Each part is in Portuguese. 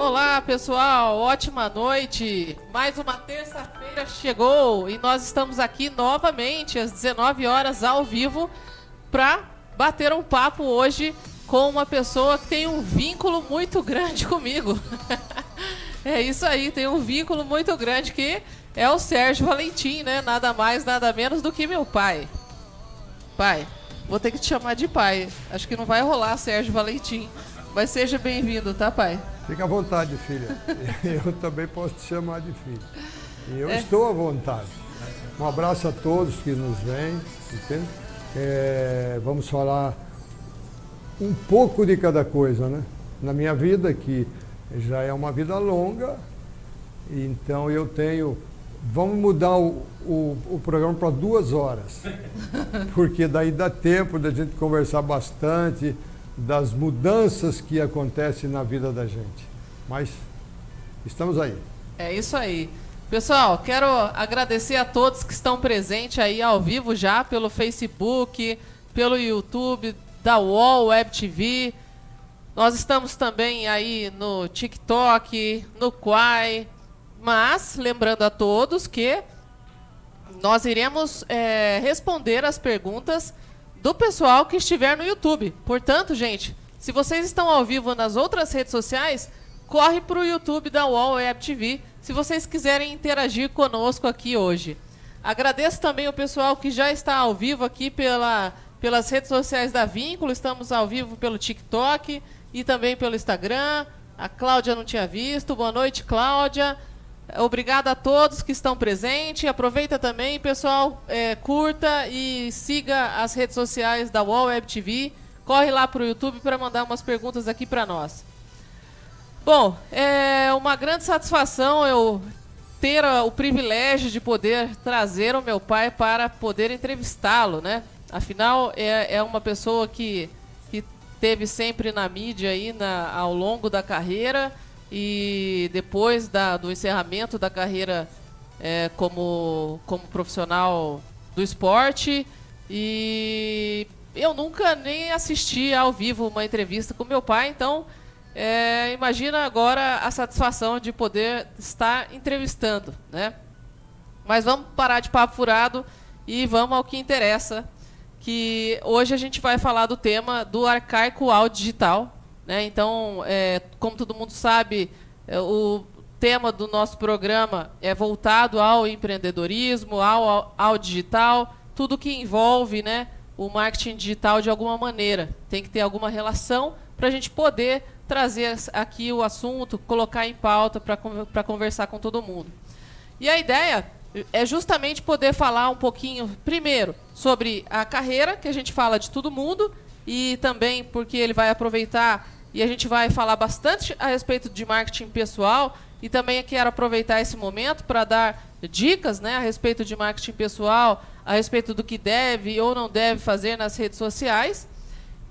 Olá, pessoal, ótima noite. Mais uma terça-feira chegou e nós estamos aqui novamente às 19 horas ao vivo para bater um papo hoje com uma pessoa que tem um vínculo muito grande comigo. É isso aí, tem um vínculo muito grande que é o Sérgio Valentim, né? Nada mais, nada menos do que meu pai. Pai, vou ter que te chamar de pai. Acho que não vai rolar, Sérgio Valentim. Mas seja bem-vindo, tá, pai? Fica à vontade, filha. Eu também posso te chamar de filho. E eu estou à vontade. Um abraço a todos que nos veem, entende? Vamos falar um pouco de cada coisa, né? Na minha vida, que já é uma vida longa, então eu tenho... Vamos mudar o programa para 2 horas, porque daí dá tempo da gente conversar bastante das mudanças que acontecem na vida da gente. Mas estamos aí. É isso aí. Pessoal, quero agradecer a todos que estão presentes aí ao vivo já pelo Facebook, pelo YouTube, da UOL Web TV. Nós estamos também aí no TikTok, no Quai. Mas, lembrando a todos que nós iremos responder as perguntas do pessoal que estiver no YouTube. Portanto, gente, se vocês estão ao vivo nas outras redes sociais, corre para o YouTube da UOL Web TV, se vocês quiserem interagir conosco aqui hoje. Agradeço também o pessoal que já está ao vivo aqui pelas redes sociais da Vínculo. Estamos ao vivo pelo TikTok e também pelo Instagram. A Cláudia não tinha visto. Boa noite, Cláudia. Obrigada a todos que estão presentes. Aproveita também, pessoal, curta e siga as redes sociais da UOL Web TV. Corre lá para o YouTube para mandar umas perguntas aqui para nós. Bom, é uma grande satisfação eu ter o privilégio de poder trazer o meu pai para poder entrevistá-lo, né? Afinal, é uma pessoa que teve sempre na mídia aí ao longo da carreira. E depois do encerramento da carreira como profissional do esporte, e eu nunca nem assisti ao vivo uma entrevista com meu pai, então imagina agora a satisfação de poder estar entrevistando, né? Mas vamos parar de papo furado e vamos ao que interessa, que hoje a gente vai falar do tema do arcaico ao digital. Então, como todo mundo sabe, o tema do nosso programa é voltado ao empreendedorismo, ao digital, tudo que envolve, né, o marketing digital de alguma maneira. Tem que ter alguma relação para a gente poder trazer aqui o assunto, colocar em pauta para conversar com todo mundo. E a ideia é justamente poder falar um pouquinho, primeiro, sobre a carreira, que a gente fala de todo mundo, e também porque ele vai aproveitar e a gente vai falar bastante a respeito de marketing pessoal, e também quero aproveitar esse momento para dar dicas, né, a respeito de marketing pessoal, a respeito do que deve ou não deve fazer nas redes sociais.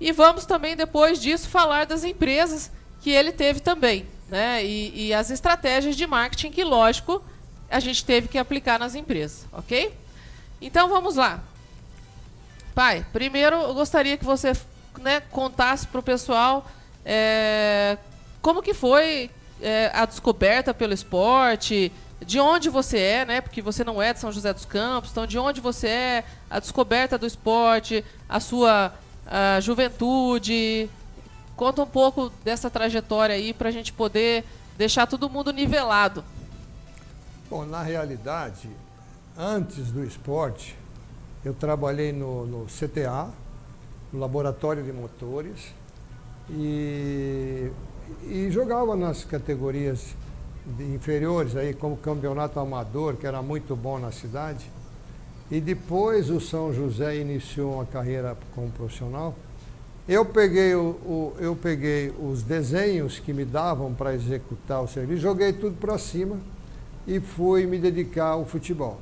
E vamos também, depois disso, falar das empresas que ele teve também, né, e as estratégias de marketing que, lógico, a gente teve que aplicar nas empresas, ok? Então, vamos lá. Pai, primeiro eu gostaria que você, né, contasse para o pessoal como que foi a descoberta pelo esporte, de onde você é, né? Porque você não é de São José dos Campos, então de onde você é, a descoberta do esporte, a sua juventude. Conta um pouco dessa trajetória aí para a gente poder deixar todo mundo nivelado. Bom, na realidade, antes do esporte, eu trabalhei no CTA, no Laboratório de Motores, e jogava nas categorias inferiores, aí, como campeonato amador, que era muito bom na cidade. E depois o São José iniciou uma carreira como profissional. Eu peguei os desenhos que me davam para executar o serviço, joguei tudo para cima e fui me dedicar ao futebol.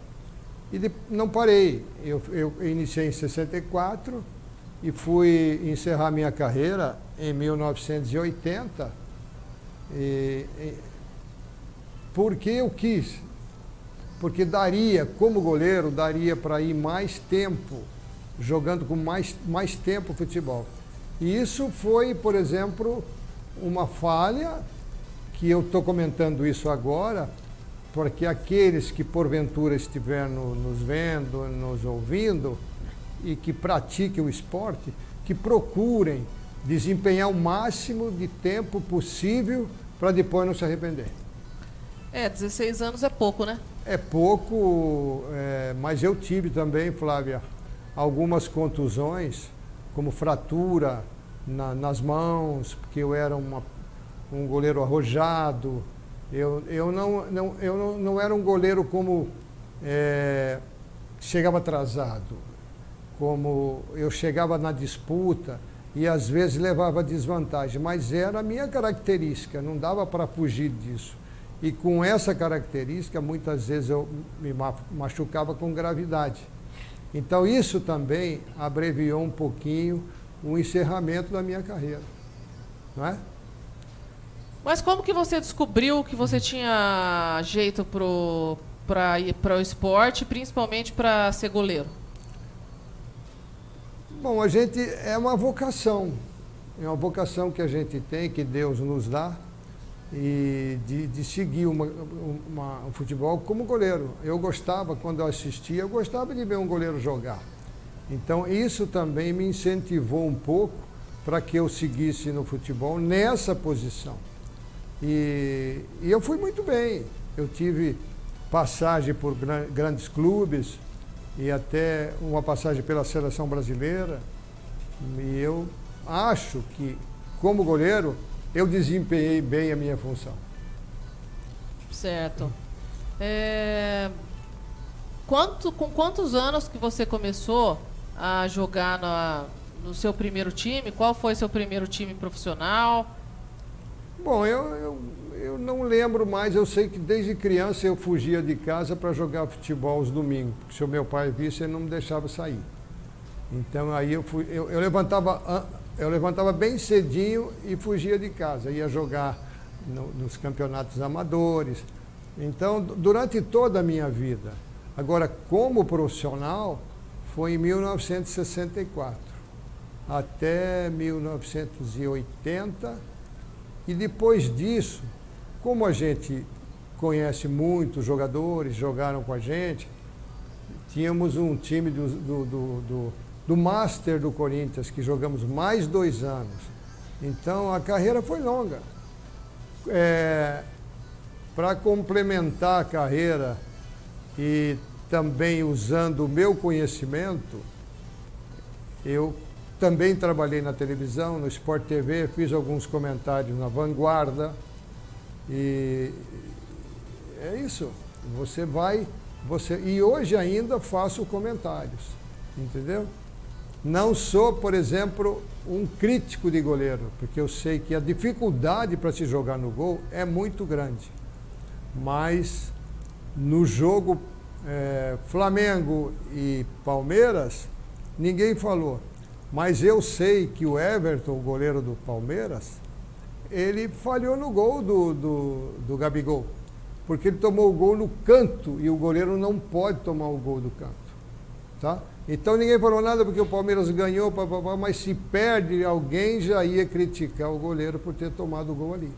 E não parei, eu iniciei em 64 e fui encerrar minha carreira em 1980, porque eu quis, porque como goleiro, daria para ir mais tempo, jogando com mais tempo futebol. E isso foi, por exemplo, uma falha que eu estou comentando isso agora, porque aqueles que porventura estiverem nos vendo, nos ouvindo, e que pratiquem o esporte, que procurem desempenhar o máximo de tempo possível para depois não se arrepender. 16 anos é pouco, né? É pouco, mas eu tive também, Flávia, algumas contusões, como fratura nas mãos, porque eu era um goleiro arrojado. Eu não era um goleiro como chegava atrasado, como eu chegava na disputa e às vezes levava desvantagem, mas era a minha característica, não dava para fugir disso. E com essa característica, muitas vezes eu me machucava com gravidade. Então isso também abreviou um pouquinho o encerramento da minha carreira, não é? Mas como que você descobriu que você tinha jeito para ir para o esporte, principalmente para ser goleiro? Bom, a gente é uma vocação que a gente tem, que Deus nos dá, e de seguir um futebol como goleiro. Eu gostava, quando eu assistia, eu gostava de ver um goleiro jogar. Então isso também me incentivou um pouco para que eu seguisse no futebol nessa posição. E eu fui muito bem. Eu tive passagem por grandes clubes e até uma passagem pela seleção brasileira. E eu acho que, como goleiro, eu desempenhei bem a minha função. Certo. Com quantos anos que você começou a jogar no seu primeiro time? Qual foi seu primeiro time profissional? Bom, eu não lembro mais, eu sei que desde criança eu fugia de casa para jogar futebol aos domingos, porque se o meu pai visse, ele não me deixava sair. Então aí eu levantava bem cedinho e fugia de casa, ia jogar nos campeonatos amadores. Então, durante toda a minha vida. Agora, como profissional, foi em 1964 até 1980. E depois disso, como a gente conhece muitos jogadores, jogaram com a gente, tínhamos um time do Master do Corinthians, que jogamos mais 2 anos. Então, a carreira foi longa. Para complementar a carreira e também usando o meu conhecimento, eu também trabalhei na televisão, no Sport TV, fiz alguns comentários na Vanguarda. E é isso. E hoje ainda faço comentários, entendeu? Não sou, por exemplo, um crítico de goleiro, porque eu sei que a dificuldade para se jogar no gol é muito grande. Mas no jogo Flamengo e Palmeiras, ninguém falou. Mas eu sei que o Everton, o goleiro do Palmeiras, ele falhou no gol do Gabigol, porque ele tomou o gol no canto e o goleiro não pode tomar o gol do canto, tá? Então ninguém falou nada porque o Palmeiras ganhou, mas se perde, alguém já ia criticar o goleiro por ter tomado o gol ali.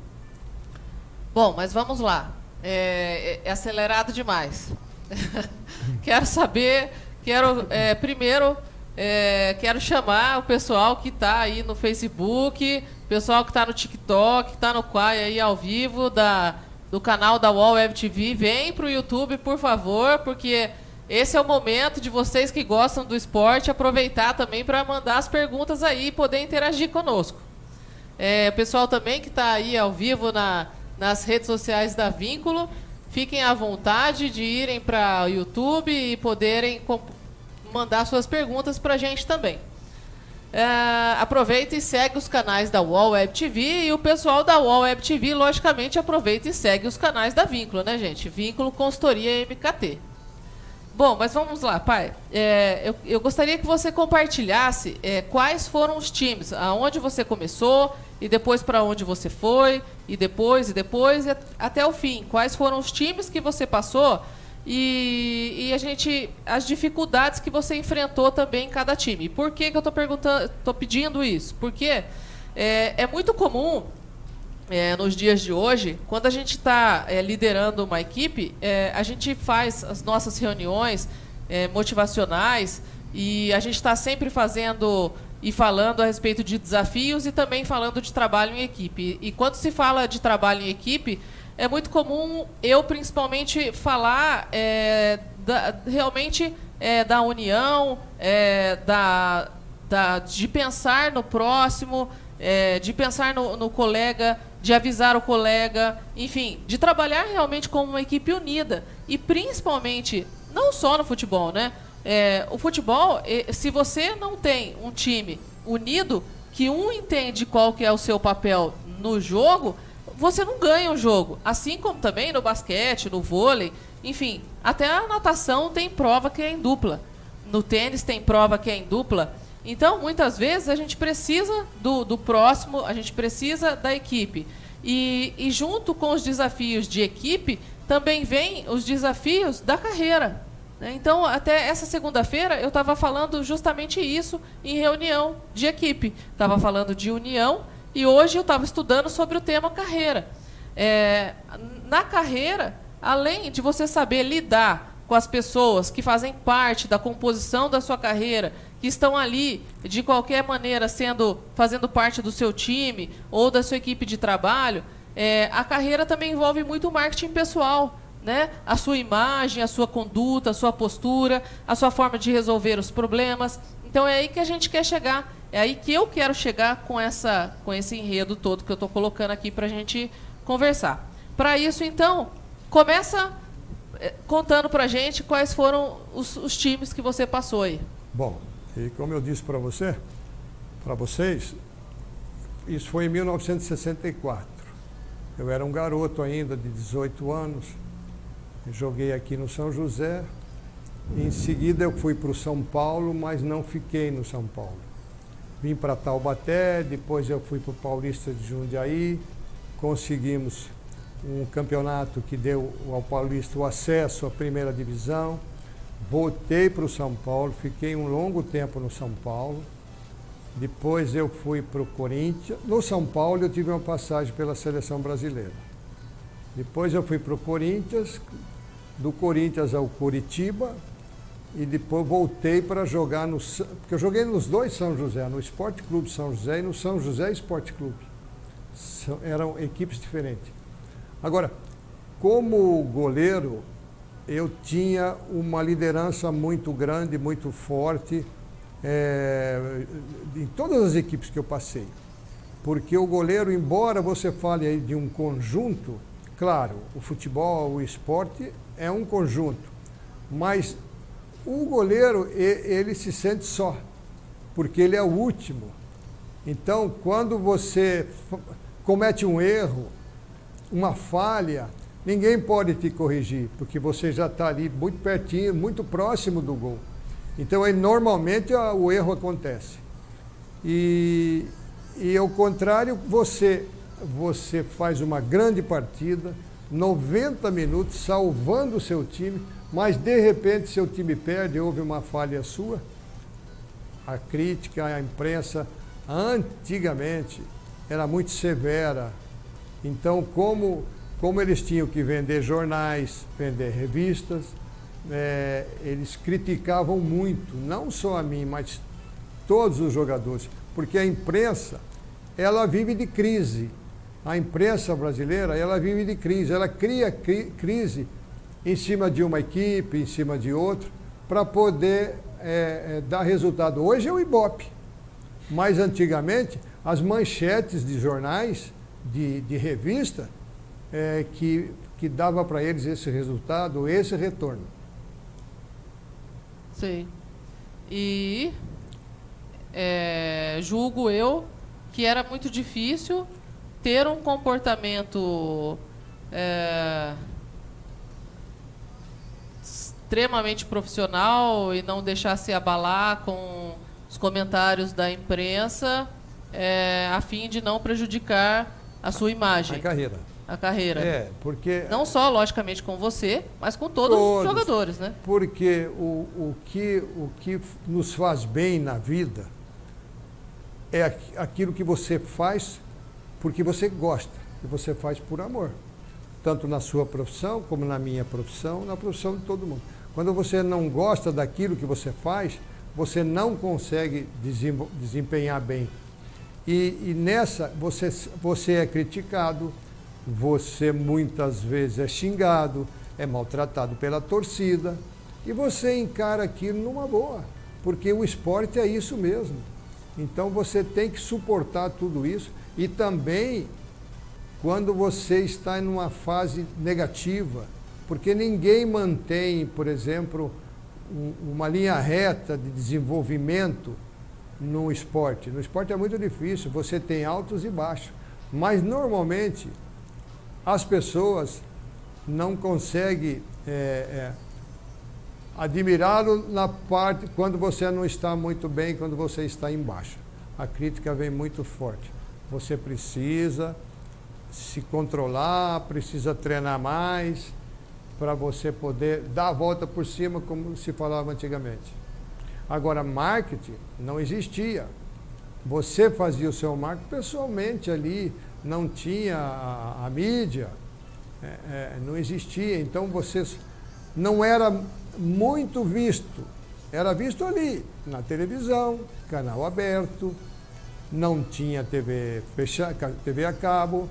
Bom, mas vamos lá. É acelerado demais. Primeiro, quero chamar o pessoal que está aí no Facebook, pessoal que está no TikTok, que está no Quai aí ao vivo, do canal da UOL Web TV, vem para o YouTube, por favor, porque esse é o momento de vocês que gostam do esporte aproveitar também para mandar as perguntas aí e poder interagir conosco. O pessoal também que está aí ao vivo nas redes sociais da Vínculo, fiquem à vontade de irem para o YouTube e poderem mandar suas perguntas para a gente também. Aproveita e segue os canais da UOL Web TV, e o pessoal da UOL Web TV, logicamente, aproveita e segue os canais da Vínculo, né, gente? Vínculo Consultoria MKT. Bom, mas vamos lá, pai. Eu gostaria que você compartilhasse quais foram os times, aonde você começou, e depois para onde você foi, e depois, até o fim. Quais foram os times que você passou e as dificuldades que você enfrentou também em cada time. Por que eu estou pedindo isso? Porque é muito comum nos dias de hoje, quando a gente está liderando uma equipe, a gente faz as nossas reuniões motivacionais e a gente está sempre fazendo e falando a respeito de desafios e também falando de trabalho em equipe. E quando se fala de trabalho em equipe, é muito comum eu, principalmente, falar realmente da união, de pensar no próximo, de pensar no colega, de avisar o colega, enfim, de trabalhar realmente como uma equipe unida. E principalmente, não só no futebol, né? O futebol, se você não tem um time unido, que um entende qual que é o seu papel no jogo, você não ganha o jogo. Assim como também no basquete, no vôlei, enfim, até a natação tem prova que é em dupla. No tênis tem prova que é em dupla. Então, muitas vezes, a gente precisa do próximo, a gente precisa da equipe. E junto com os desafios de equipe, também vêm os desafios da carreira. Então, até essa segunda-feira, eu estava falando justamente isso em reunião de equipe. Estava falando de união e hoje eu estava estudando sobre o tema carreira. Na carreira, além de você saber lidar com as pessoas que fazem parte da composição da sua carreira, que estão ali, de qualquer maneira, fazendo parte do seu time ou da sua equipe de trabalho, a carreira também envolve muito marketing pessoal, né? A sua imagem, a sua conduta, a sua postura, a sua forma de resolver os problemas. Então é aí que a gente quer chegar, é aí que eu quero chegar com esse enredo todo que eu estou colocando aqui para a gente conversar. Para isso, então, começa contando para a gente quais foram os times que você passou aí. Bom, e como eu disse para vocês, isso foi em 1964. Eu era um garoto ainda de 18 anos, joguei aqui no São José. Em seguida eu fui para o São Paulo, mas não fiquei no São Paulo. Vim para Taubaté, depois eu fui para o Paulista de Jundiaí, conseguimos um campeonato que deu ao Paulista o acesso à primeira divisão. Voltei para o São Paulo, fiquei um longo tempo no São Paulo. Depois eu fui para o Corinthians. No São Paulo eu tive uma passagem pela seleção brasileira. Depois eu fui para o Corinthians, do Corinthians ao Curitiba, e depois voltei para jogar porque eu joguei nos dois São José, no Esporte Clube São José e no São José Esporte Clube. Eram equipes diferentes. Agora, como goleiro, eu tinha uma liderança muito grande, muito forte, em todas as equipes que eu passei. Porque o goleiro, embora você fale aí de um conjunto, claro, o futebol, o esporte é um conjunto, mas o goleiro, ele se sente só, porque ele é o último. Então, quando você comete um erro, uma falha, ninguém pode te corrigir, porque você já está ali muito pertinho, muito próximo do gol. Então, aí, normalmente, o erro acontece. E ao contrário, você faz uma grande partida, 90 minutos, salvando o seu time, mas, de repente, seu time perde, houve uma falha sua. A crítica, a imprensa, antigamente, era muito severa. Então, como eles tinham que vender jornais, vender revistas, eles criticavam muito, não só a mim, mas todos os jogadores, porque a imprensa, ela vive de crise. A imprensa brasileira, ela vive de crise, ela cria crise em cima de uma equipe, em cima de outra, para poder dar resultado. Hoje é o Ibope, mas antigamente as manchetes de jornais, de revista, que dava para eles esse resultado, esse retorno. Sim. E julgo eu que era muito difícil ter um comportamento extremamente profissional e não deixar se abalar com os comentários da imprensa, a fim de não prejudicar a sua imagem. A carreira. Porque... Não só, logicamente, com você, mas com todos os jogadores, né? Porque o que nos faz bem na vida é aquilo que você faz porque você gosta. e você faz por amor. Tanto na sua profissão, como na minha profissão, na profissão de todo mundo. Quando você não gosta daquilo que você faz, você não consegue desempenhar bem. E nessa, você é criticado, você muitas vezes é xingado, é maltratado pela torcida, e você encara aquilo numa boa, porque o esporte é isso mesmo. Então você tem que suportar tudo isso, e também quando você está em uma fase negativa, porque ninguém mantém, por exemplo, uma linha reta de desenvolvimento no esporte. No esporte é muito difícil, você tem altos e baixos, mas normalmente as pessoas não conseguem admirá-lo na parte quando você não está muito bem, quando você está embaixo. A crítica vem muito forte. Você precisa se controlar, precisa treinar mais para você poder dar a volta por cima, como se falava antigamente. Agora, marketing não existia. Você fazia o seu marketing pessoalmente ali, não tinha a mídia, não existia. Então, você não era muito visto. Era visto ali, na televisão, canal aberto, não tinha TV fechada, TV a cabo,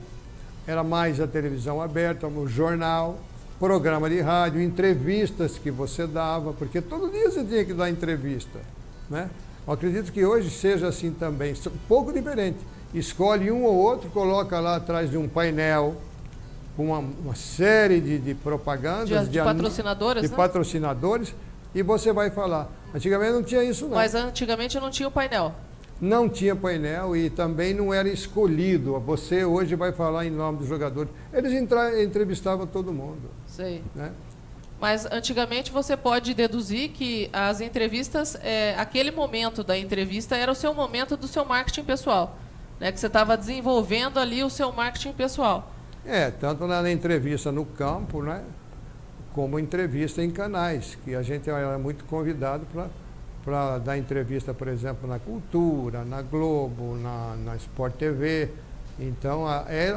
era mais a televisão aberta, o jornal, programa de rádio, entrevistas que você dava, porque todo dia você tinha que dar entrevista, né? Eu acredito que hoje seja assim também, um pouco diferente. Escolhe um ou outro, coloca lá atrás de um painel com uma série de propagandas, de patrocinadoras, de né? patrocinadores, e você vai falar. Antigamente não tinha isso, não. Mas antigamente não tinha o painel. Não tinha painel e também não era escolhido. Você hoje vai falar em nome dos jogadores. Eles entrevistavam todo mundo. Sei. Né? Mas antigamente você pode deduzir que as entrevistas, aquele momento da entrevista era o seu momento do seu marketing pessoal, né? Que você estava desenvolvendo ali o seu marketing pessoal. Tanto na entrevista no campo, né? Como entrevista em canais, que a gente era muito convidado para dar entrevista, por exemplo, na Cultura, na Globo, na Sport TV. Então,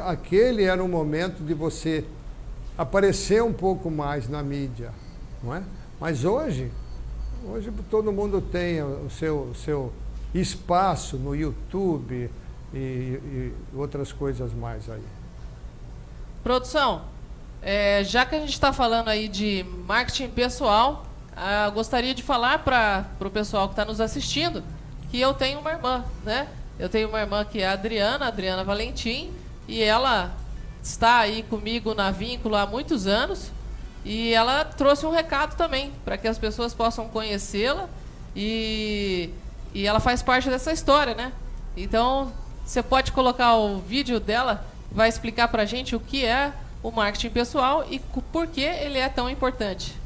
aquele era um momento de você aparecer um pouco mais na mídia, não é? Mas hoje todo mundo tem o seu espaço no YouTube e outras coisas mais aí. Produção, já que a gente está falando aí de marketing pessoal, gostaria de falar para o pessoal que está nos assistindo que eu tenho uma irmã, né? Eu tenho uma irmã que é a Adriana Valentim, e ela está aí comigo na Vínculo há muitos anos, e ela trouxe um recado também para que as pessoas possam conhecê-la, e ela faz parte dessa história, né? Então, você pode colocar o vídeo dela, vai explicar para a gente o que é o marketing pessoal e por que ele é tão importante.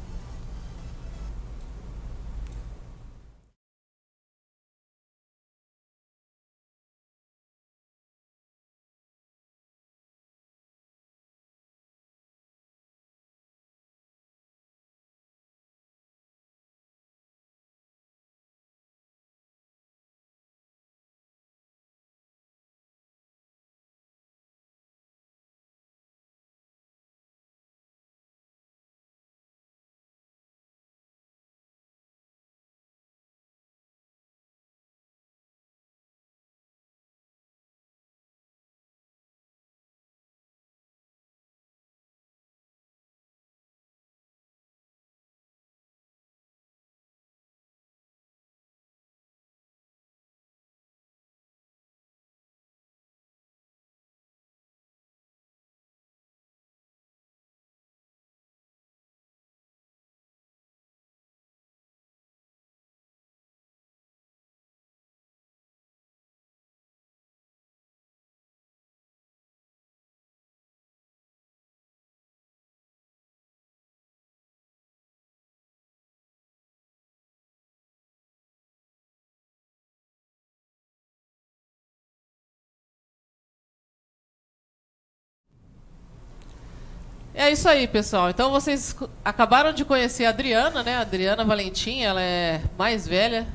É isso aí, pessoal. Então vocês acabaram de conhecer a Adriana, né? A Adriana Valentim, ela é mais velha,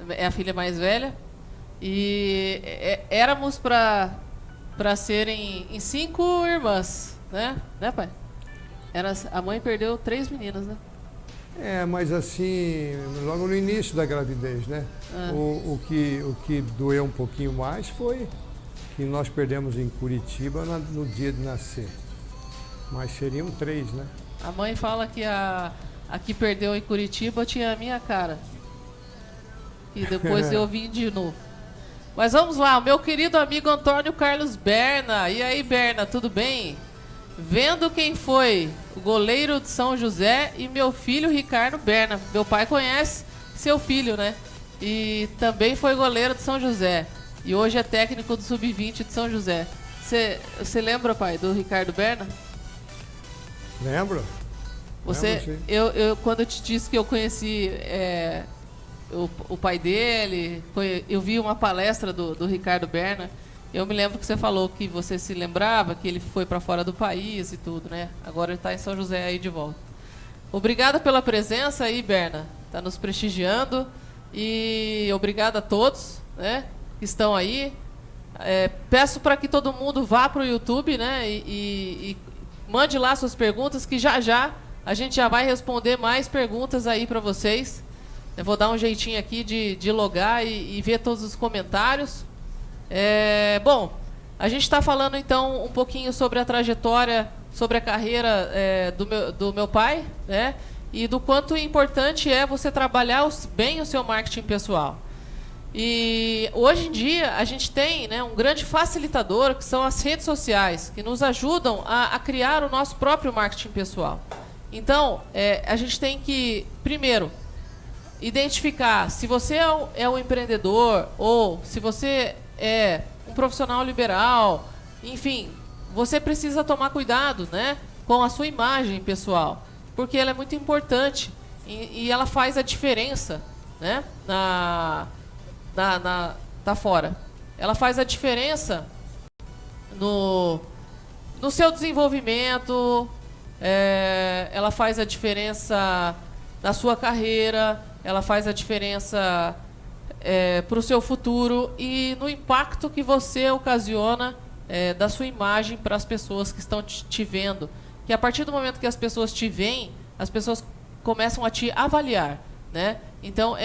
é a filha mais velha. E éramos para para serem em 5 irmãs, né? Né, pai? A mãe perdeu 3 meninas, né? Mas assim, logo no início da gravidez, né? O que doeu um pouquinho mais foi que nós perdemos em Curitiba no dia de nascer. Mas seriam 3, né? A mãe fala que a que perdeu em Curitiba tinha a minha cara. E depois eu vim de novo. Mas vamos lá, o meu querido amigo Antônio Carlos Berna. E aí, Berna, tudo bem? Vendo quem foi o goleiro de São José e meu filho Ricardo Berna. Meu pai conhece seu filho, né? E também foi goleiro de São José. E hoje é técnico do Sub-20 de São José. Você lembra, pai, do Ricardo Berna? Lembro. Você, eu quando eu te disse que eu conheci o pai dele, eu vi uma palestra do Ricardo Berna. Eu me lembro que você falou que você se lembrava que ele foi para fora do país e tudo, né? Agora ele está em São José aí de volta. Obrigada pela presença aí, Berna. Está nos prestigiando. E obrigada a todos, né, que estão aí. Peço para que todo mundo vá para o YouTube, né? E mande lá suas perguntas, que já a gente já vai responder mais perguntas aí para vocês. Eu vou dar um jeitinho aqui de logar e ver todos os comentários. Bom, a gente está falando então um pouquinho sobre a trajetória, sobre a carreira do meu pai, né? E do quanto importante é você trabalhar bem o seu marketing pessoal. E hoje em dia a gente tem, né, um grande facilitador, que são as redes sociais, que nos ajudam a criar o nosso próprio marketing pessoal. Então, a gente tem que, primeiro, identificar se você é um empreendedor ou se você é um profissional liberal, enfim, você precisa tomar cuidado, né, com a sua imagem pessoal, porque ela é muito importante e ela faz a diferença, né, tá fora. Ela faz a diferença no seu desenvolvimento, ela faz a diferença na sua carreira, ela faz a diferença para o seu futuro e no impacto que você ocasiona da sua imagem para as pessoas que estão te vendo. Que a partir do momento que as pessoas te veem, as pessoas começam a te avaliar, né? Então,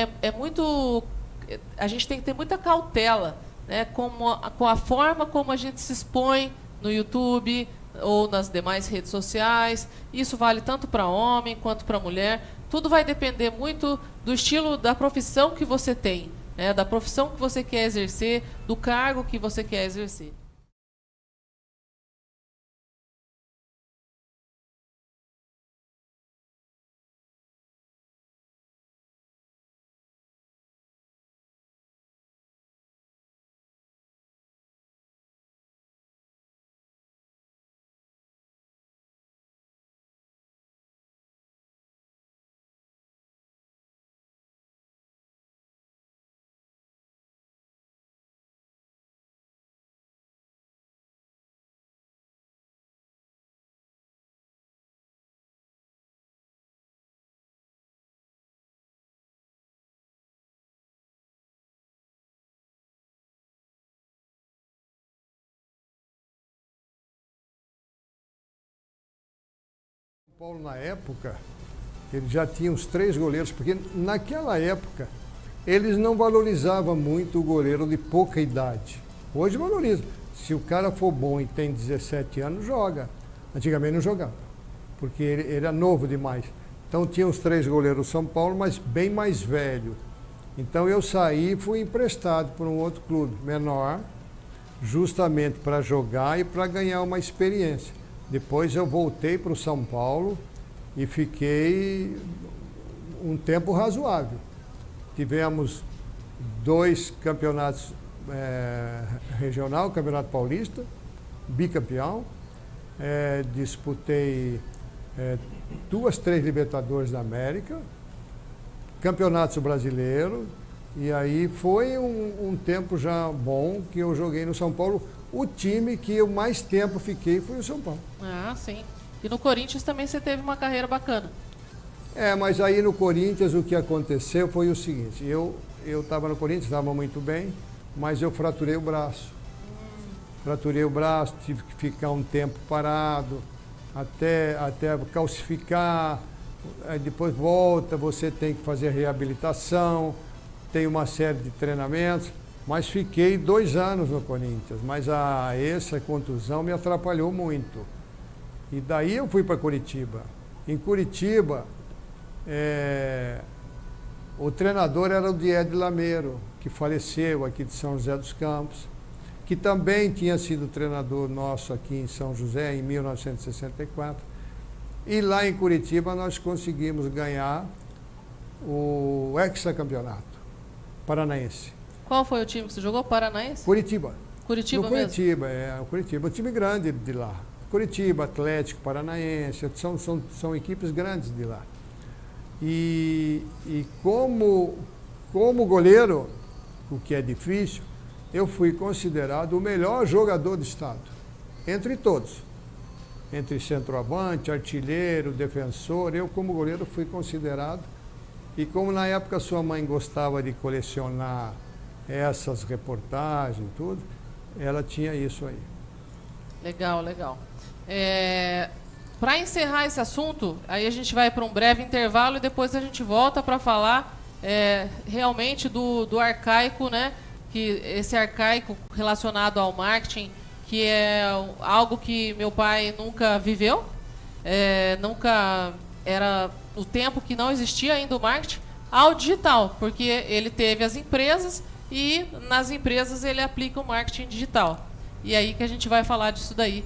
a gente tem que ter muita cautela, né, com a forma como a gente se expõe no YouTube ou nas demais redes sociais. Isso vale tanto para homem quanto para mulher. Tudo vai depender muito do estilo da profissão que você tem, né, da profissão que você quer exercer, do cargo que você quer exercer. Paulo, na época, ele já tinha uns 3 goleiros, porque naquela época eles não valorizavam muito o goleiro de pouca idade. Hoje valoriza. Se o cara for bom e tem 17 anos, joga. Antigamente não jogava, porque ele era novo demais. Então tinha uns 3 goleiros do São Paulo, mas bem mais velho. Então eu saí e fui emprestado para um outro clube menor, justamente para jogar e para ganhar uma experiência. Depois eu voltei para o São Paulo e fiquei um tempo razoável. Tivemos 2 campeonatos regional, Campeonato Paulista, bicampeão. Disputei 2, 3 Libertadores da América, campeonatos brasileiros. E aí foi um tempo já bom que eu joguei no São Paulo. O time que eu mais tempo fiquei foi o São Paulo. Ah, sim. E no Corinthians também você teve uma carreira bacana. Mas aí no Corinthians o que aconteceu foi o seguinte, eu estava no Corinthians, estava muito bem, mas eu fraturei o braço. fraturei o braço, tive que ficar um tempo parado, até calcificar, aí depois volta, você tem que fazer reabilitação, tem uma série de treinamentos, mas fiquei 2 anos no Corinthians, mas essa contusão me atrapalhou muito. E daí eu fui para Curitiba. Em Curitiba, o treinador era o Diede Lameiro, que faleceu aqui de São José dos Campos, que também tinha sido treinador nosso aqui em São José em 1964. E lá em Curitiba nós conseguimos ganhar o hexacampeonato paranaense. Qual foi o time que você jogou? Paranaense? Curitiba. Curitiba no mesmo? Curitiba, o Curitiba, um time grande de lá. Curitiba, Atlético, Paranaense, são equipes grandes de lá. E como goleiro, o que é difícil, eu fui considerado o melhor jogador do estado, entre todos. Entre centroavante, artilheiro, defensor, eu como goleiro fui considerado. E como na época sua mãe gostava de colecionar essas reportagens, tudo, ela tinha isso aí. Legal, legal. Para encerrar esse assunto, aí a gente vai para um breve intervalo e depois a gente volta para falar realmente do arcaico, né? Que esse arcaico relacionado ao marketing, que é algo que meu pai nunca viveu, nunca era o tempo que não existia ainda o marketing, ao digital, porque ele teve as empresas e nas empresas ele aplica o marketing digital. E aí que a gente vai falar disso daí,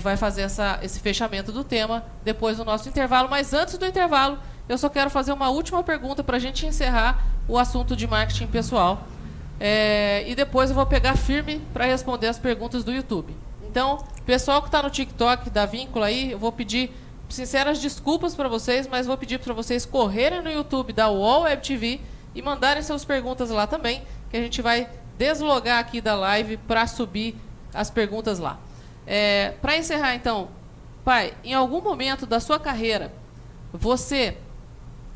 vai fazer esse fechamento do tema depois do nosso intervalo. Mas antes do intervalo, eu só quero fazer uma última pergunta para a gente encerrar o assunto de marketing pessoal. E depois eu vou pegar firme para responder as perguntas do YouTube. Então, pessoal que está no TikTok, da Vínculo aí, eu vou pedir sinceras desculpas para vocês, mas vou pedir para vocês correrem no YouTube da UOL Web TV e mandarem suas perguntas lá também, que a gente vai deslogar aqui da live para subir as perguntas lá. Para encerrar, então, pai, em algum momento da sua carreira, você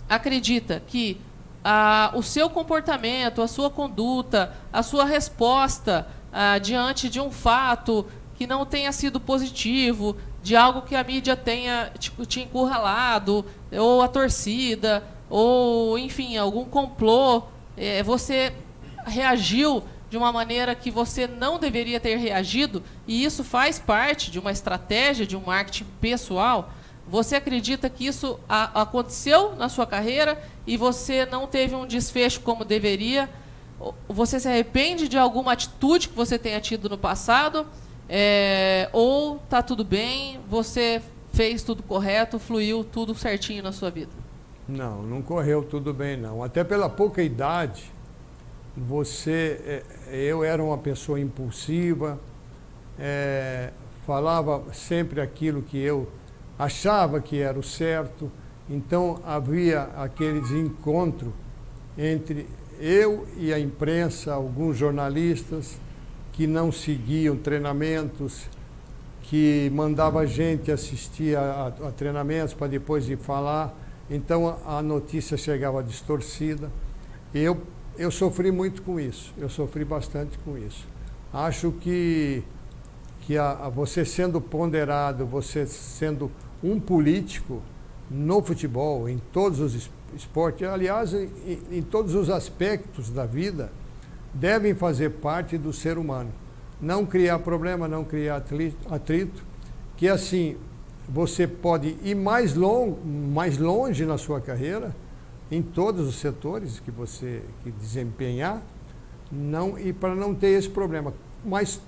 acredita que o seu comportamento, a sua conduta, a sua resposta diante de um fato que não tenha sido positivo, de algo que a mídia tenha te encurralado, ou a torcida, ou, enfim, algum complô, você reagiu de uma maneira que você não deveria ter reagido, e isso faz parte de uma estratégia de um marketing pessoal? Você acredita que isso aconteceu na sua carreira e você não teve um desfecho como deveria? Você se arrepende de alguma atitude que você tenha tido no passado? Ou está tudo bem, você fez tudo correto, fluiu tudo certinho na sua vida? Não correu tudo bem, não. Até pela pouca idade, eu era uma pessoa impulsiva, falava sempre aquilo que eu achava que era o certo, então havia aqueles encontros entre eu e a imprensa, alguns jornalistas que não seguiam treinamentos, que mandava a gente assistir a treinamentos para depois ir falar, então a notícia chegava distorcida. Eu sofri muito com isso, eu sofri bastante com isso. Acho que você sendo ponderado, você sendo um político no futebol, em todos os esportes, aliás, em todos os aspectos da vida, devem fazer parte do ser humano. Não criar problema, não criar atrito, que assim você pode ir mais longe na sua carreira, em todos os setores que você desempenhar, e para não ter esse problema. Mas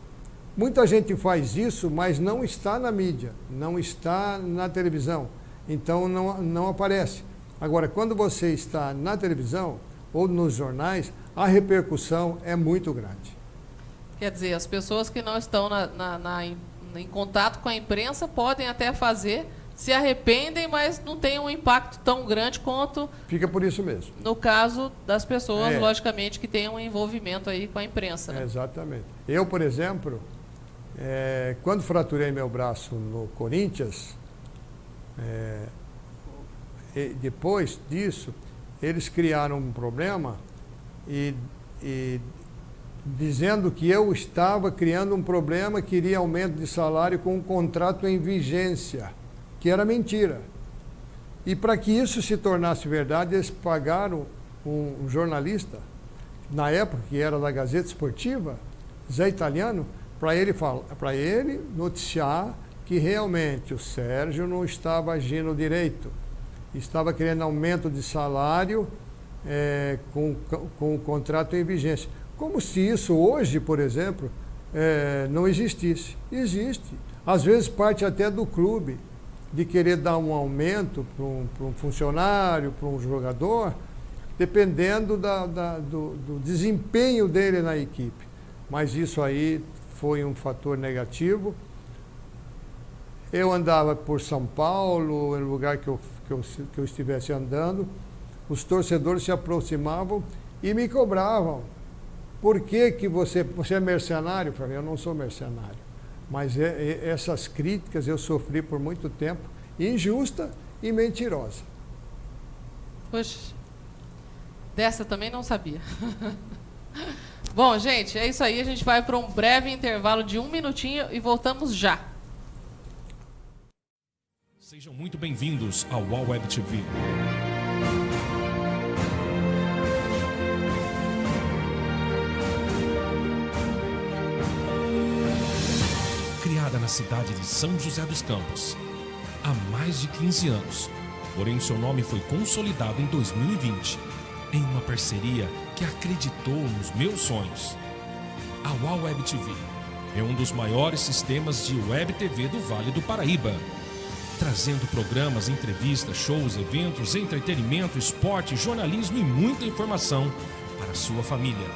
muita gente faz isso, mas não está na mídia, não está na televisão, então não aparece. Agora, quando você está na televisão ou nos jornais, a repercussão é muito grande. Quer dizer, as pessoas que não estão em contato com a imprensa podem até fazer, se arrependem, mas não tem um impacto tão grande quanto... Fica por isso mesmo. No caso das pessoas, logicamente, que têm um envolvimento aí com a imprensa. Né? Exatamente. Eu, por exemplo, quando fraturei meu braço no Corinthians, depois disso, eles criaram um problema e dizendo que eu estava criando um problema, queria aumento de salário com um contrato em vigência, que era mentira. E para que isso se tornasse verdade, eles pagaram um jornalista, na época, que era da Gazeta Esportiva, Zé Italiano, para ele noticiar que realmente o Sérgio não estava agindo direito, estava querendo aumento de salário com o contrato em vigência. Como se isso hoje, por exemplo, não existisse. Existe. Às vezes parte até do clube de querer dar um aumento para um funcionário, para um jogador, dependendo do desempenho dele na equipe. Mas isso aí foi um fator negativo. Eu andava por São Paulo, em lugar que eu estivesse andando, os torcedores se aproximavam e me cobravam. Por que você é mercenário? Eu falei, eu não sou mercenário. Mas essas críticas eu sofri por muito tempo, injusta e mentirosa. Poxa, dessa também não sabia. Bom, gente, é isso aí. A gente vai para um breve intervalo de 1 minutinho e voltamos já. Sejam muito bem-vindos ao UOL Web TV. Criada na cidade de São José dos Campos há mais de 15 anos, porém seu nome foi consolidado em 2020 em uma parceria que acreditou nos meus sonhos. A UOL Web TV é um dos maiores sistemas de Web TV do Vale do Paraíba, trazendo programas, entrevistas, shows, eventos, entretenimento, esporte, jornalismo e muita informação para a sua família.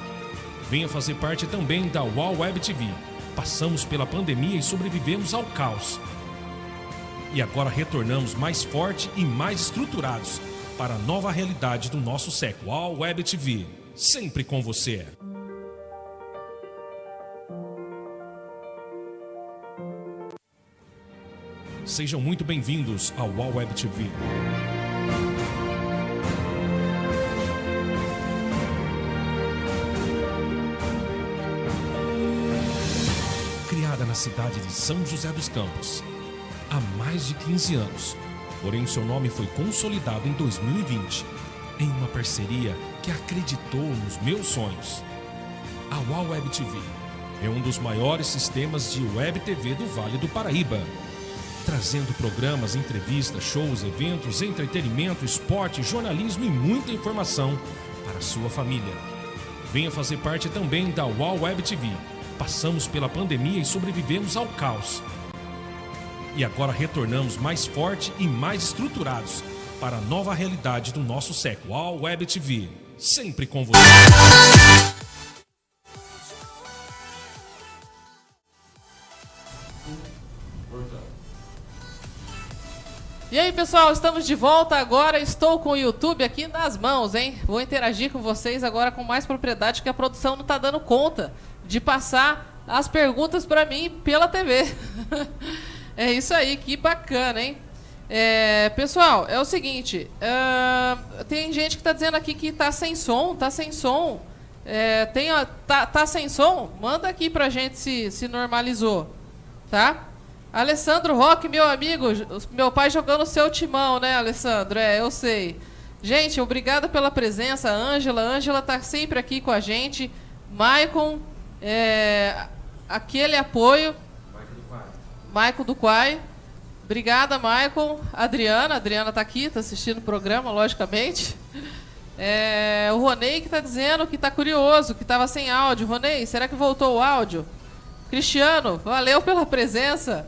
Venha fazer parte também da UOL Web TV. Passamos pela pandemia e sobrevivemos ao caos. E agora retornamos mais forte e mais estruturados para a nova realidade do nosso século. UOL Web TV, sempre com você. Sejam muito bem-vindos ao UOL Web TV. Criada na cidade de São José dos Campos há mais de 15 anos, porém seu nome foi consolidado em 2020 em uma parceria que acreditou nos meus sonhos. A UOL Web TV é um dos maiores sistemas de Web TV do Vale do Paraíba, trazendo programas, entrevistas, shows, eventos, entretenimento, esporte, jornalismo e muita informação para a sua família. Venha fazer parte também da UOL Web TV. Passamos pela pandemia e sobrevivemos ao caos. E agora retornamos mais forte e mais estruturados para a nova realidade do nosso século. UOL Web TV, sempre com você. E aí, pessoal, estamos de volta agora. Estou com o YouTube aqui nas mãos, hein? Vou interagir com vocês agora com mais propriedade, que a produção não está dando conta de passar as perguntas para mim pela TV. É isso aí, que bacana, hein? Pessoal, é o seguinte, tem gente que está dizendo aqui que tá sem som, tá sem som. Tá sem som? Manda aqui pra gente se normalizou, tá? Alessandro Roque, meu amigo, meu pai jogando o seu timão, né, Alessandro? Eu sei. Gente, obrigada pela presença. Ângela tá sempre aqui com a gente. Maicon, aquele apoio. Maicon do Quai. Obrigada, Maicon. Adriana tá aqui, tá assistindo o programa, logicamente. O Ronei que tá dizendo que tá curioso, que tava sem áudio. Ronei, será que voltou o áudio? Cristiano, valeu pela presença.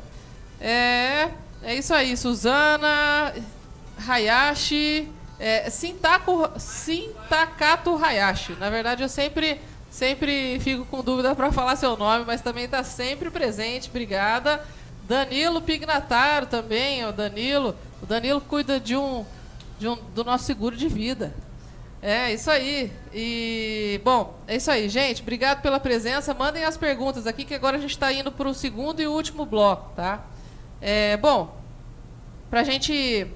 É isso aí, Suzana, Hayashi, Sintakato Hayashi. Na verdade, eu sempre fico com dúvida para falar seu nome, mas também está sempre presente. Obrigada. Danilo Pignataro também, o Danilo cuida do nosso seguro de vida. É isso aí. E, bom, é isso aí, gente. Obrigado pela presença. Mandem as perguntas aqui, que agora a gente está indo para o segundo e último bloco, tá? Bom, pra gente...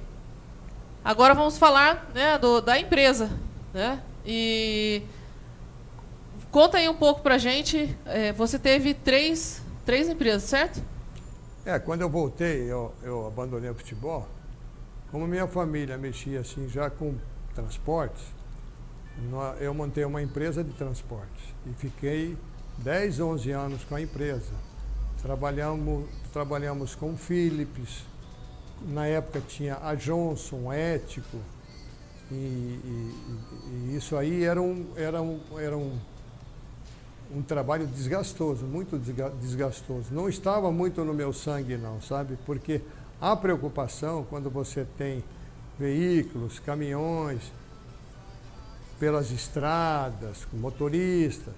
Agora vamos falar, né, da empresa, né? E Conta aí um pouco pra gente, você teve três empresas, certo? Quando eu voltei, eu abandonei o futebol. Como minha família mexia assim já com transportes, eu montei uma empresa de transportes e fiquei 10, 11 anos com a empresa. Trabalhamos com Philips, na época tinha a Johnson, Ético, e isso aí era um trabalho desgastoso, muito desgastoso. Não estava muito no meu sangue não, sabe? Porque a preocupação quando você tem veículos, caminhões, pelas estradas, com motorista,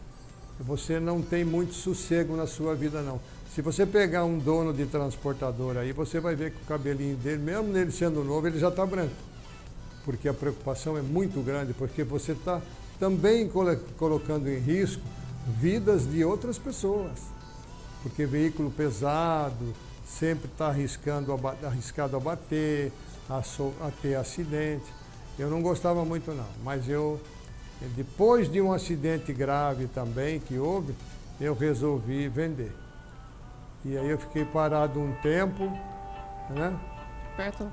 você não tem muito sossego na sua vida não. Se você pegar um dono de transportadora aí, você vai ver que o cabelinho dele, mesmo nele sendo novo, ele já está branco. Porque a preocupação é muito grande, porque você está também colocando em risco vidas de outras pessoas. Porque veículo pesado sempre está arriscado a bater, a ter acidente. Eu não gostava muito não, mas depois de um acidente grave também que houve, eu resolvi vender. E aí eu fiquei parado um tempo, né? Perto.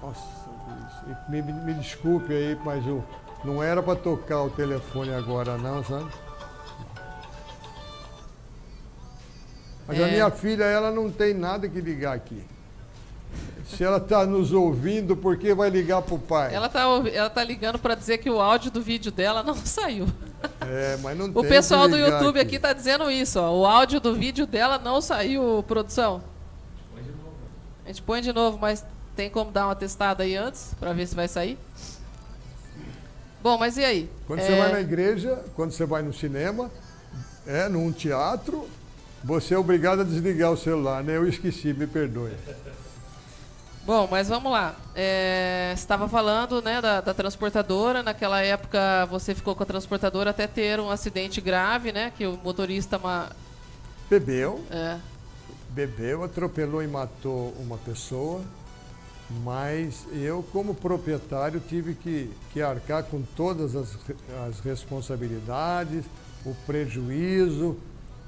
Nossa, me desculpe aí, mas não era para tocar o telefone agora não, sabe? Mas a minha filha, ela não tem nada que ligar aqui. Se ela está nos ouvindo, por que vai ligar para o pai? Ela tá ligando para dizer que o áudio do vídeo dela não saiu. Mas não tem. O pessoal do YouTube aqui está dizendo isso, ó. O áudio do vídeo dela não saiu, produção. Põe de novo. A gente põe de novo, mas tem como dar uma testada aí antes, para ver se vai sair? Bom, mas e aí? Quando você vai na igreja, quando você vai no cinema, num teatro, você é obrigado a desligar o celular, né? Eu esqueci, me perdoe. Bom, mas vamos lá. Você estava falando, né, da transportadora. Naquela época você ficou com a transportadora até ter um acidente grave, né? Que o motorista bebeu, atropelou e matou uma pessoa. Mas eu, como proprietário, tive que arcar com todas as responsabilidades, o prejuízo.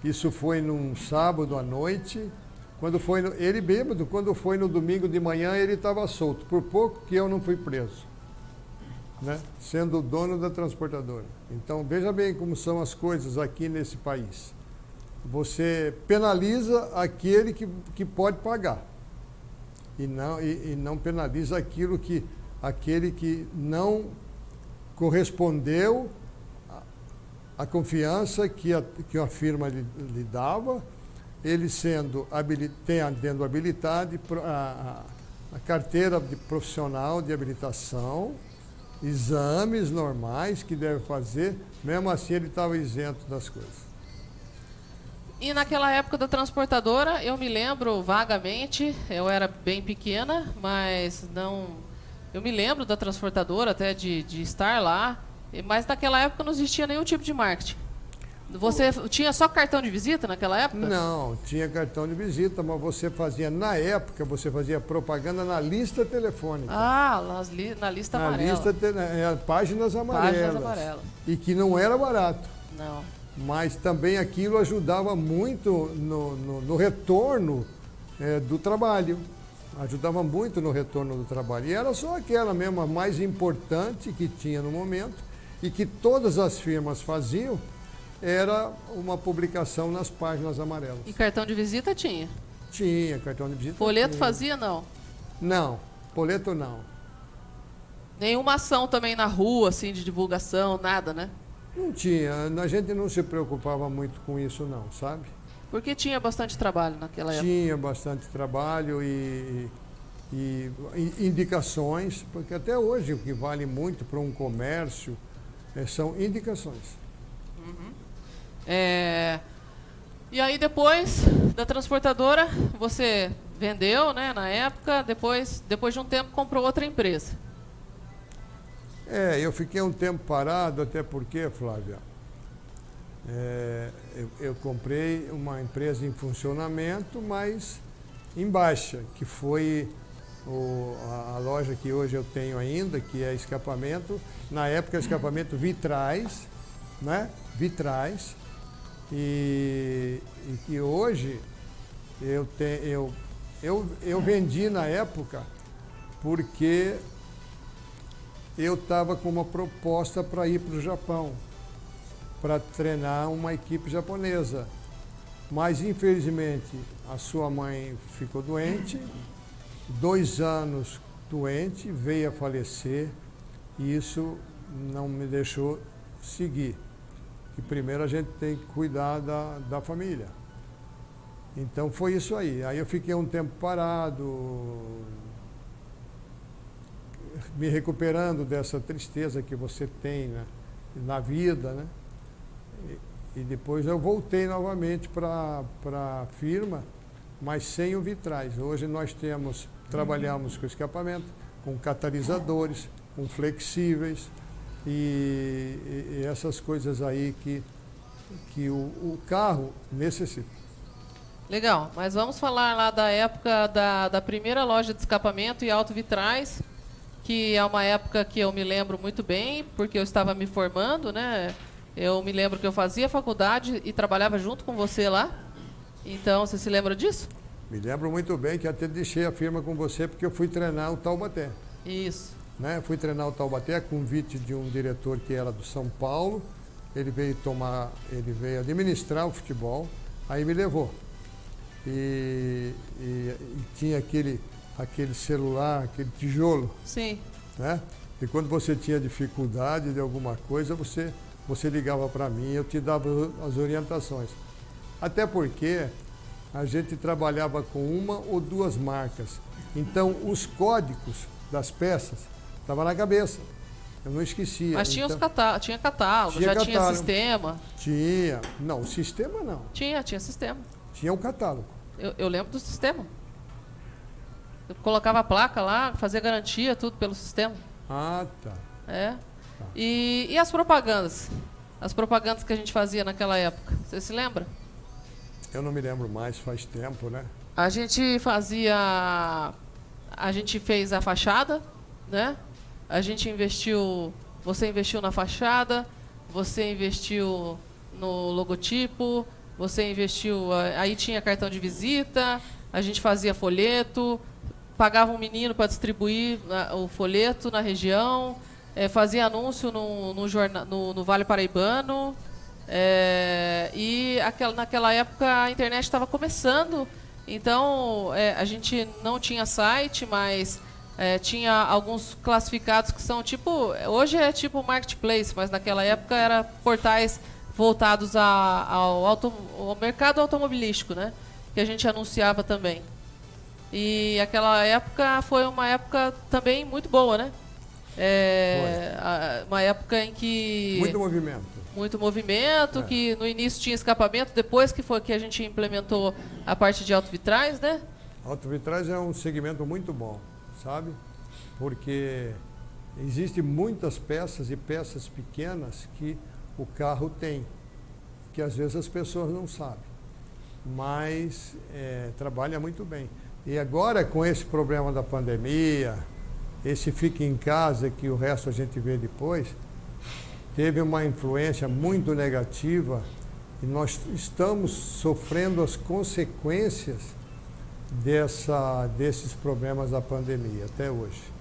Isso foi num sábado à noite. Ele bêbado, quando foi no domingo de manhã, ele estava solto. Por pouco que eu não fui preso, né? Sendo o dono da transportadora. Então, veja bem como são as coisas aqui nesse país. Você penaliza aquele que pode pagar. E não penaliza aquele que não correspondeu à confiança que a firma lhe dava. Ele tendo habilidade, a carteira de profissional de habilitação, exames normais que deve fazer, mesmo assim ele estava isento das coisas. E naquela época da transportadora, eu me lembro vagamente, eu era bem pequena, mas não... Eu me lembro da transportadora até de estar lá, mas naquela época não existia nenhum tipo de marketing. Você tinha só cartão de visita naquela época? Não, tinha cartão de visita, mas na época, você fazia propaganda na lista telefônica. Na lista amarela. Páginas amarelas. E que não era barato. Não. Mas também aquilo ajudava muito no retorno do trabalho. Ajudava muito no retorno do trabalho. E era só aquela mesmo, a mais importante que tinha no momento, e que todas as firmas faziam, era uma publicação nas páginas amarelas. E cartão de visita tinha? Tinha, cartão de visita. Folheto fazia, não? Não, folheto não. Nenhuma ação também na rua, assim, de divulgação, nada, né? Não tinha, a gente não se preocupava muito com isso não, sabe? Porque tinha bastante trabalho naquela época? Tinha bastante trabalho e indicações, porque até hoje o que vale muito para um comércio são indicações. Uhum. E aí depois da transportadora, você vendeu, né, na época, depois de um tempo comprou outra empresa. Eu fiquei um tempo parado, até porque, Flávia, eu comprei uma empresa em funcionamento, mas em baixa, que foi a loja que hoje eu tenho ainda, que é escapamento, na época escapamento vitrais, né? Vitrais, e que hoje eu vendi na época porque eu estava com uma proposta para ir para o Japão, para treinar uma equipe japonesa. Mas, infelizmente, a sua mãe ficou doente, 2 anos doente, veio a falecer, e isso não me deixou seguir. E primeiro a gente tem que cuidar da família. Então foi isso aí. Aí eu fiquei um tempo parado, me recuperando dessa tristeza que você tem, né, na vida, né? E depois eu voltei novamente para a firma, mas sem o vitrais. Hoje nós trabalhamos com escapamento, com catalisadores, com flexíveis e essas coisas aí que o carro necessita. Legal, mas vamos falar lá da época da primeira loja de escapamento e autovitrais, que é uma época que eu me lembro muito bem, porque eu estava me formando, né? Eu me lembro que eu fazia faculdade e trabalhava junto com você lá. Então, você se lembra disso? Me lembro muito bem que até deixei a firma com você porque eu fui treinar o Taubaté. Isso. Né? Fui treinar o Taubaté a convite de um diretor que era do São Paulo. Ele veio administrar o futebol, aí me levou. E tinha aquele celular, aquele tijolo. Sim. Né? E quando você tinha dificuldade de alguma coisa, você ligava para mim e eu te dava as orientações. Até porque a gente trabalhava com 1 ou 2 marcas. Então, os códigos das peças estavam na cabeça. Eu não esquecia. Mas tinha, então, tinha catálogo, já tinha sistema. Tinha. Não, o sistema não. Tinha sistema. Tinha o catálogo. Eu lembro do sistema. Eu colocava a placa lá, fazia garantia, tudo pelo sistema. Ah, tá. É. Tá. E as propagandas? As propagandas que a gente fazia naquela época, você se lembra? Eu não me lembro mais, faz tempo, né? A gente fez a fachada, né? Você investiu na fachada, você investiu no logotipo, você investiu, aí tinha cartão de visita, a gente fazia folheto, pagava um menino para distribuir o folheto na região, fazia anúncio no Vale Paraibano, e naquela época a internet estava começando, então a gente não tinha site, mas tinha alguns classificados que são tipo, hoje é tipo marketplace, mas naquela época era portais voltados ao mercado automobilístico, né? Que a gente anunciava também. E aquela época foi uma época também muito boa, né? Uma época em que... Muito movimento. Muito movimento, que no início tinha escapamento, depois que a gente implementou a parte de autovitrais, né? Autovitrais é um segmento muito bom, sabe? Porque existem muitas peças e peças pequenas que o carro tem, que às vezes as pessoas não sabem, mas trabalha muito bem. E agora, com esse problema da pandemia, esse fica em casa, que o resto a gente vê depois, teve uma influência muito negativa e nós estamos sofrendo as consequências desses problemas da pandemia até hoje.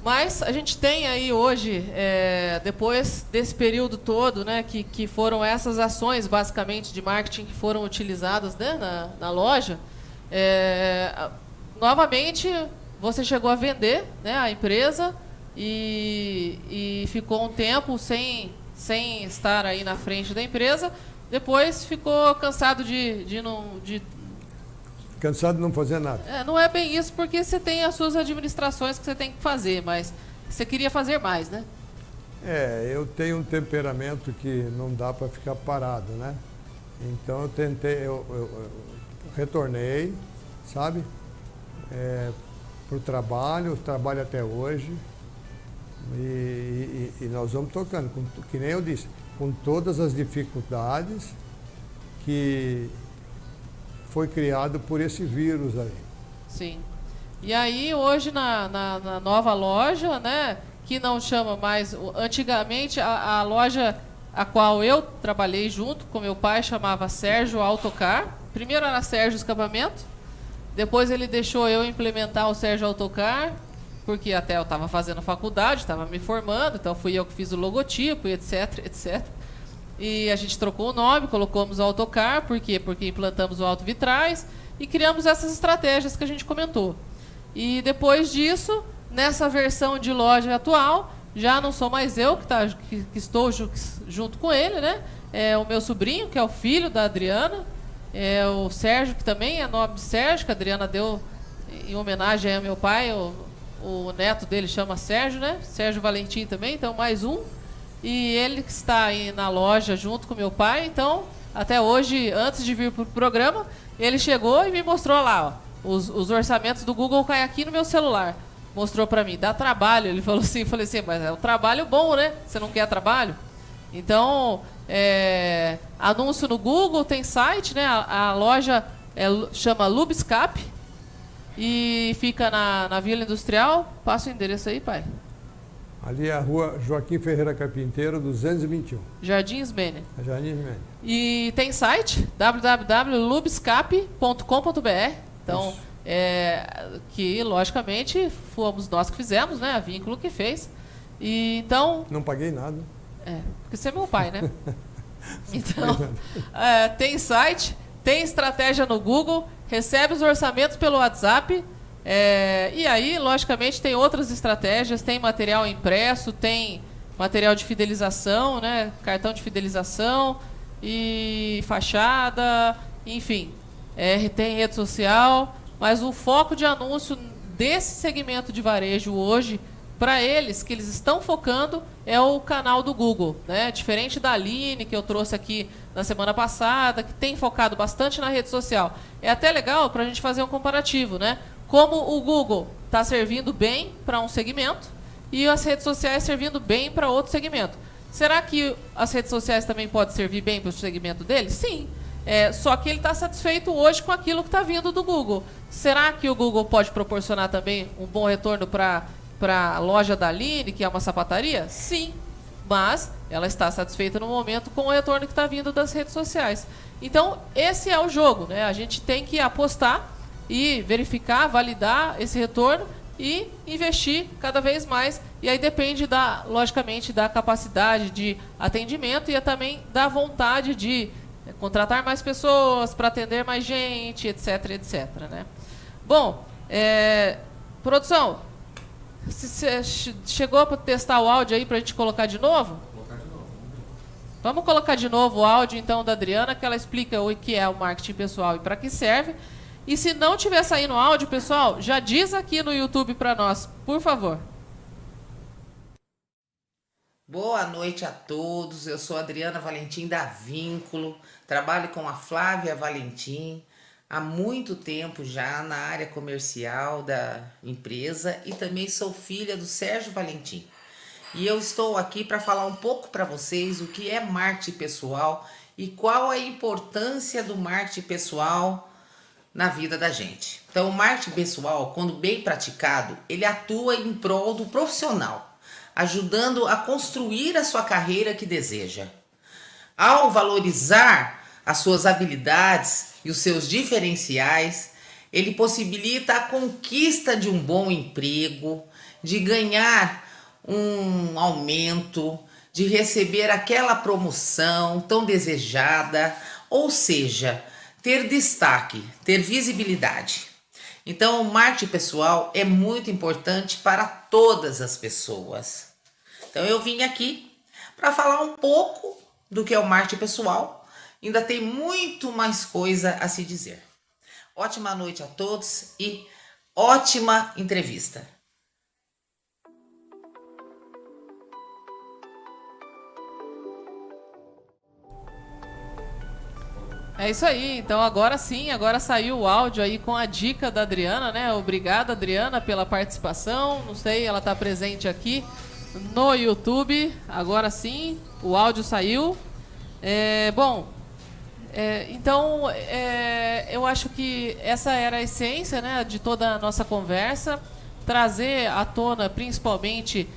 Mas a gente tem aí hoje, depois desse período todo, né, que foram essas ações basicamente de marketing que foram utilizadas, né, na loja, novamente você chegou a vender, né, a empresa e ficou um tempo sem estar aí na frente da empresa, depois ficou cansado Cansado de não fazer nada. Não é bem isso, porque você tem as suas administrações que você tem que fazer, mas você queria fazer mais, né? Eu tenho um temperamento que não dá para ficar parado, né? Então eu retornei, sabe? Para o trabalho até hoje. E nós vamos tocando, que nem eu disse, com todas as dificuldades que foi criado por esse vírus aí. Sim. E aí hoje na nova loja, né, que não chama mais... Antigamente, a loja a qual eu trabalhei junto com meu pai chamava Sérgio Autocar. Primeiro era Sérgio Escapamento, depois ele deixou eu implementar o Sérgio Autocar, porque até eu estava fazendo faculdade, estava me formando, então fui eu que fiz o logotipo, e etc, etc. E a gente trocou o nome, colocamos o Autocar, por quê? Porque implantamos o autovitrais e criamos essas estratégias que a gente comentou. E depois disso, nessa versão de loja atual, já não sou mais eu que estou junto com ele, né? É o meu sobrinho, que é o filho da Adriana, é o Sérgio, que também é nome de Sérgio, que a Adriana deu em homenagem ao meu pai, o neto dele chama Sérgio, né? Sérgio Valentim também, então mais um. E ele que está aí na loja junto com meu pai, então, até hoje, antes de vir para o programa, ele chegou e me mostrou lá, ó, os orçamentos do Google caem aqui no meu celular. Mostrou para mim, dá trabalho. Ele falou assim, falei assim, mas é um trabalho bom, né? Você não quer trabalho? Então, anúncio no Google, tem site, né? A loja chama Lubscap e fica na Vila Industrial. Passa o endereço aí, pai. Ali é a rua Joaquim Ferreira Carpinteiro, 221. Jardim Ismênia. Jardim Ismênia. E tem site, www.lubscap.com.br. Então, que logicamente fomos nós que fizemos, né? A Vínculo que fez. E então... Não paguei nada. Porque você é meu pai, né? Então, tem site, tem estratégia no Google, recebe os orçamentos pelo WhatsApp. E aí, logicamente, tem outras estratégias, tem material impresso, tem material de fidelização, né? Cartão de fidelização e fachada, enfim, tem rede social, mas o foco de anúncio desse segmento de varejo hoje, para eles, que eles estão focando, é o canal do Google, né? Diferente da Aline, que eu trouxe aqui na semana passada, que tem focado bastante na rede social. É até legal para a gente fazer um comparativo, né? Como o Google está servindo bem para um segmento e as redes sociais servindo bem para outro segmento. Será que as redes sociais também podem servir bem para o segmento dele? Sim. Só que ele está satisfeito hoje com aquilo que está vindo do Google. Será que o Google pode proporcionar também um bom retorno para a loja da Aline, que é uma sapataria? Sim. Mas ela está satisfeita no momento com o retorno que está vindo das redes sociais. Então, esse é o jogo, né? A gente tem que apostar e verificar, validar esse retorno e investir cada vez mais. E aí depende, logicamente, da capacidade de atendimento e também da vontade de contratar mais pessoas para atender mais gente, etc, etc, né? Bom, produção, você chegou para testar o áudio aí para a gente colocar de novo? Vamos colocar de novo o áudio, então, da Adriana, que ela explica o que é o marketing pessoal e para que serve. E se não tiver saindo áudio, pessoal, já diz aqui no YouTube para nós, por favor. Boa noite a todos, eu sou Adriana Valentim da Vínculo, trabalho com a Flávia Valentim há muito tempo já na área comercial da empresa e também sou filha do Sérgio Valentim. E eu estou aqui para falar um pouco para vocês o que é marketing pessoal e qual a importância do marketing pessoal na vida da gente. Então, o marketing pessoal, quando bem praticado, ele atua em prol do profissional, ajudando a construir a sua carreira que deseja. Ao valorizar as suas habilidades e os seus diferenciais, ele possibilita a conquista de um bom emprego, de ganhar um aumento, de receber aquela promoção tão desejada, ou seja, ter destaque, ter visibilidade. Então, o marketing pessoal é muito importante para todas as pessoas. Então, eu vim aqui para falar um pouco do que é o marketing pessoal. Ainda tem muito mais coisa a se dizer. Ótima noite a todos e ótima entrevista. É isso aí, então agora sim, agora saiu o áudio aí com a dica da Adriana, né? Obrigada, Adriana, pela participação. Não sei, ela está presente aqui no YouTube. Agora sim, o áudio saiu. Então, eu acho que essa era a essência, né, de toda a nossa conversa. Trazer à tona, principalmente,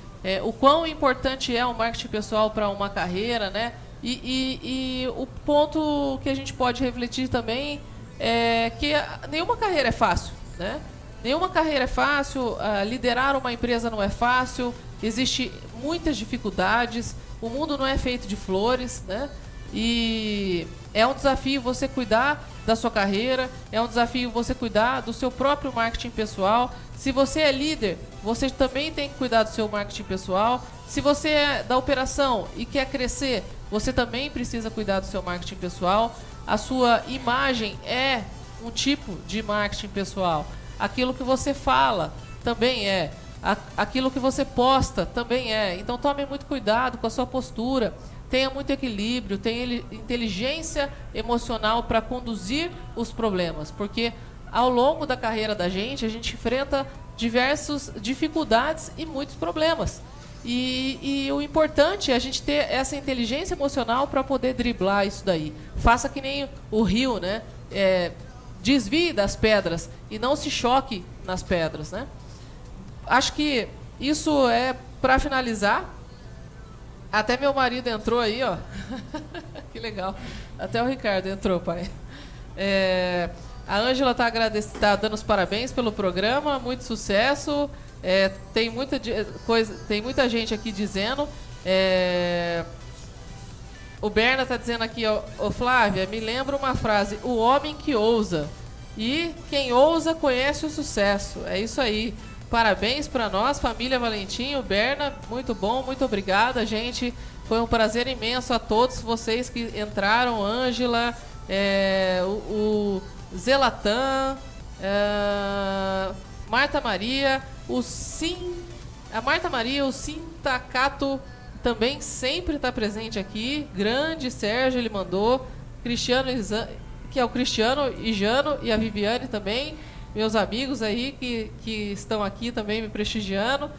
o quão importante é o marketing pessoal para uma carreira, né? E o ponto que a gente pode refletir também é que nenhuma carreira é fácil, né? Nenhuma carreira é fácil, liderar uma empresa não é fácil, existem muitas dificuldades, o mundo não é feito de flores, né? E é um desafio você cuidar da sua carreira, é um desafio você cuidar do seu próprio marketing pessoal. Se você é líder, você também tem que cuidar do seu marketing pessoal. Se você é da operação e quer crescer, você também precisa cuidar do seu marketing pessoal. A sua imagem é um tipo de marketing pessoal. Aquilo que você fala também é. Aquilo que você posta também é. Então tome muito cuidado com a sua postura. Tenha muito equilíbrio, tenha inteligência emocional para conduzir os problemas. Porque ao longo da carreira da gente, a gente enfrenta diversas dificuldades e muitos problemas. E o importante é a gente ter essa inteligência emocional para poder driblar isso daí. Faça que nem o rio, né? Desvie das pedras e não se choque nas pedras, né? Acho que isso é para finalizar. Até meu marido entrou aí, ó. Que legal. Até o Ricardo entrou, pai. A Ângela tá dando os parabéns pelo programa, muito sucesso. Tem muita gente aqui dizendo. O Berna está dizendo aqui, ó, Flávia, me lembra uma frase: o homem que ousa. E quem ousa conhece o sucesso. É isso aí. Parabéns para nós, família Valentim, o Berna, muito bom, muito obrigada, gente. Foi um prazer imenso a todos vocês que entraram, Ângela, o Zelatan, Marta Maria, a Marta Maria, o Sintacato também sempre está presente aqui. Grande Sérgio, ele mandou. Cristiano, que é o Cristiano Ijano e a Viviane também. Meus amigos aí que estão aqui também me prestigiando.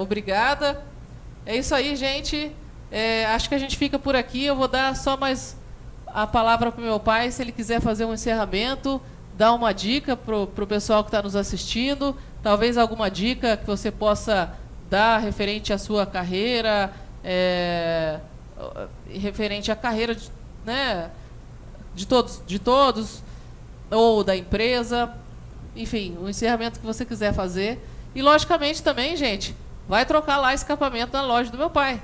Obrigada. É isso aí, gente. Acho que a gente fica por aqui. Eu vou dar só mais a palavra para o meu pai, se ele quiser fazer um encerramento, dar uma dica para o pessoal que está nos assistindo. Talvez alguma dica que você possa dar referente à sua carreira, referente à carreira de todos, ou da empresa. Enfim, o encerramento que você quiser fazer. E, logicamente, também, gente, vai trocar lá escapamento na loja do meu pai.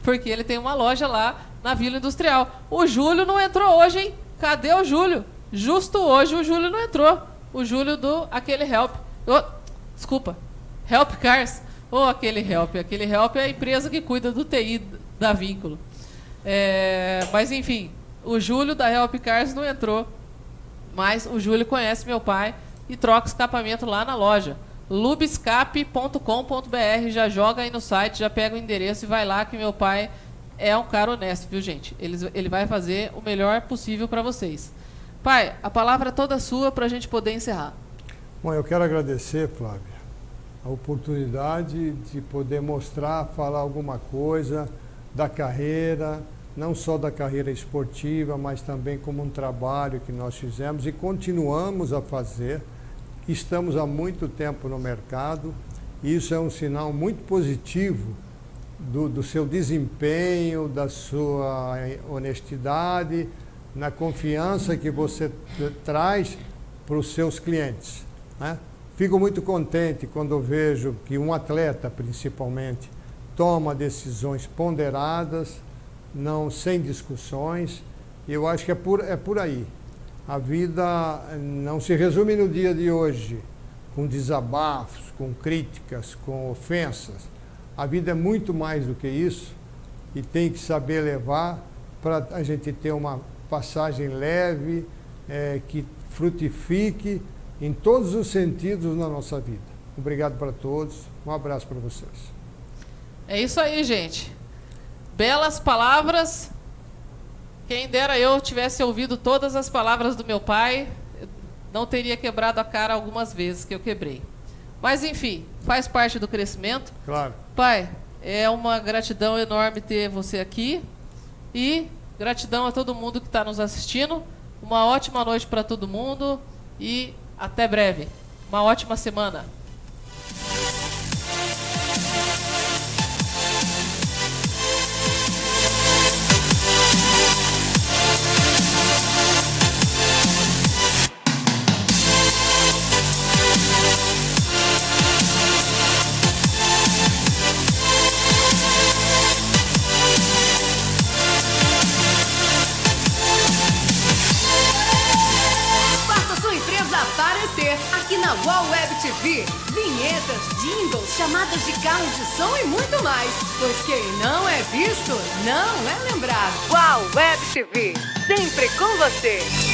Porque ele tem uma loja lá na Vila Industrial. O Júlio não entrou hoje, hein? Cadê o Júlio? Justo hoje o Júlio não entrou. O Júlio aquele Help. Desculpa. Help Cars. Aquele Help. Aquele Help é a empresa que cuida do TI da Vínculo. Mas, enfim, o Júlio da Help Cars não entrou. Mas o Júlio conhece meu pai e troca escapamento lá na loja. lubescape.com.br. Já joga aí no site, já pega o endereço e vai lá, que meu pai é um cara honesto, viu, gente? Ele vai fazer o melhor possível para vocês. Pai, a palavra é toda sua para a gente poder encerrar. Bom, eu quero agradecer, Flávia, a oportunidade de poder mostrar, falar alguma coisa da carreira, não só da carreira esportiva, mas também como um trabalho que nós fizemos e continuamos a fazer. Estamos há muito tempo no mercado e isso é um sinal muito positivo do seu desempenho, da sua honestidade, na confiança que você traz para os seus clientes, né? Fico muito contente quando eu vejo que um atleta, principalmente, toma decisões ponderadas, não sem discussões. Eu acho que é por aí. A vida não se resume no dia de hoje com desabafos, com críticas, com ofensas. A vida é muito mais do que isso e tem que saber levar para a gente ter uma passagem leve, que frutifique em todos os sentidos na nossa vida. Obrigado para todos. Um abraço para vocês. É isso aí, gente. Belas palavras. Quem dera eu tivesse ouvido todas as palavras do meu pai, não teria quebrado a cara algumas vezes que eu quebrei. Mas, enfim, faz parte do crescimento. Claro. Pai, é uma gratidão enorme ter você aqui. E gratidão a todo mundo que está nos assistindo. Uma ótima noite para todo mundo. E até breve. Uma ótima semana. UOL Web TV, vinhetas, jingles, chamadas de carro de som e muito mais. Pois quem não é visto, não é lembrado. UOL Web TV, sempre com você.